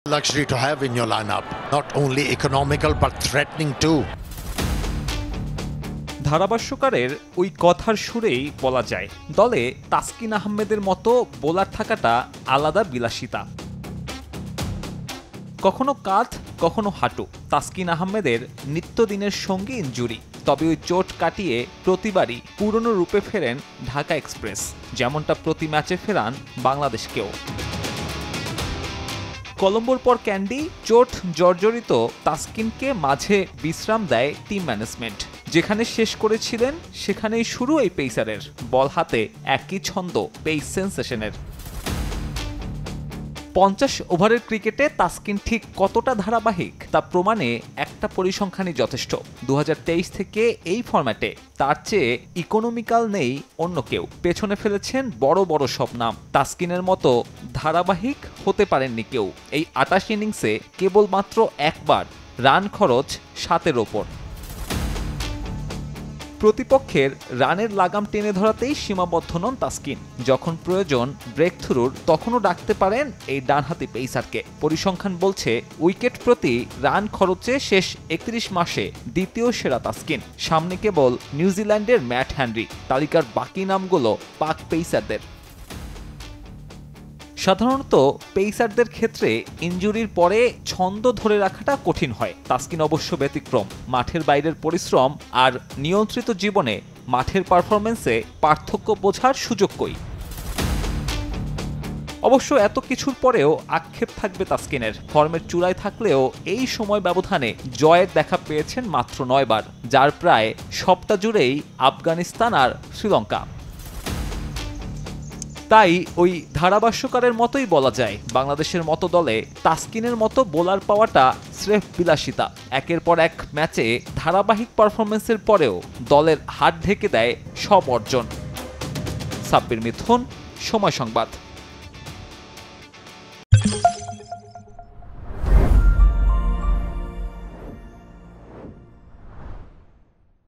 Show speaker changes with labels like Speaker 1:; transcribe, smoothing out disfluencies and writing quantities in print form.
Speaker 1: Luxury to have in your lineup. Not only economical but threatening too.
Speaker 2: ধারাভাষ্যকারের ওই কথার সুরেই বলা যায় দলে তাসকিন আহমেদের মতো বোলার থাকাটা আলাদা বিলাসিতা। কখনো কাঁধ কখনো হাঁটু, তাসকিন আহমেদের নিত্যদিনের সঙ্গী ইনজুরি। তবে ওই চোট কাটিয়ে প্রতিবারই পুরনো রূপে ফেরেন ঢাকা এক্সপ্রেস, যেমনটা প্রতি ম্যাচে ফেরান বাংলাদেশকেও। কলম্বোর পর ক্যান্ডি, চোট জর্জরিত তাসকিনকে মাঝে বিশ্রাম দেয় টিম ম্যানেজমেন্ট। যেখানে শেষ করেছিলেন সেখানেই শুরু এই পেসারের বল হাতে একই ছন্দ পেস সেন্সেশনের। 50 ওভারের ক্রিকেটে তাসকিন ঠিক কতটা ধারাবাহিক তা প্রমাণে একটা পরিসংখ্যানই যথেষ্ট। 2023 থেকে এই ফরম্যাটে তার চেয়ে ইকোনমিক্যাল নেই অন্য কেউ। পেছনে ফেলেছেন বড় বড় সব নাম। তাসকিনের মতো ধারাবাহিক হতে পারেননি কেউ। এই 28 ইনিংসে কেবলমাত্র একবার রান খরচ 7-এর ওপর। প্রতিপক্ষের রানের লাগাম টেনে ধরাতেই সীমাবদ্ধ নন তাসকিন। যখন প্রয়োজন ব্রেক থ্রুর তখনও ডাকতে পারেন এই ডানহাতি পেসারকে। পরিসংখ্যান বলছে উইকেট প্রতি রান খরচে শেষ 31 মাসে দ্বিতীয় সেরা তাসকিন। সামনে কেবল নিউজিল্যান্ডের ম্যাট হ্যানরি। তালিকার বাকি নামগুলো পাক পেসারদের। সাধারণত পেসারদের ক্ষেত্রে ইনজুরির পরে ছন্দ ধরে রাখাটা কঠিন হয়। তাসকিন অবশ্য ব্যতিক্রম। মাঠের বাইরের পরিশ্রম আর নিয়ন্ত্রিত জীবনে মাঠের পারফরম্যান্সে পার্থক্য বোঝার সুযোগ কই। অবশ্য এত কিছুর পরেও আক্ষেপ থাকবে তাসকিনের। ফর্মের চূড়ায় থাকলেও এই সময় ব্যবধানে জয়ের দেখা পেয়েছেন মাত্র 9 বার, যার প্রায় সবটা জুড়েই আফগানিস্তান আর শ্রীলঙ্কা। তাই ওই ধারাভাষ্যকারের মতোই বলা যায় বাংলাদেশের মতো দলে তাসকিনের মতো বোলার পাওয়াটা স্রেফ বিলাসিতা। একের পর এক ম্যাচে ধারাবাহিক পারফরমেন্সের পরেও দলের হাত ঢেকে দেয় সব অর্জন। সাব্বির মিথুন, সময় সংবাদ।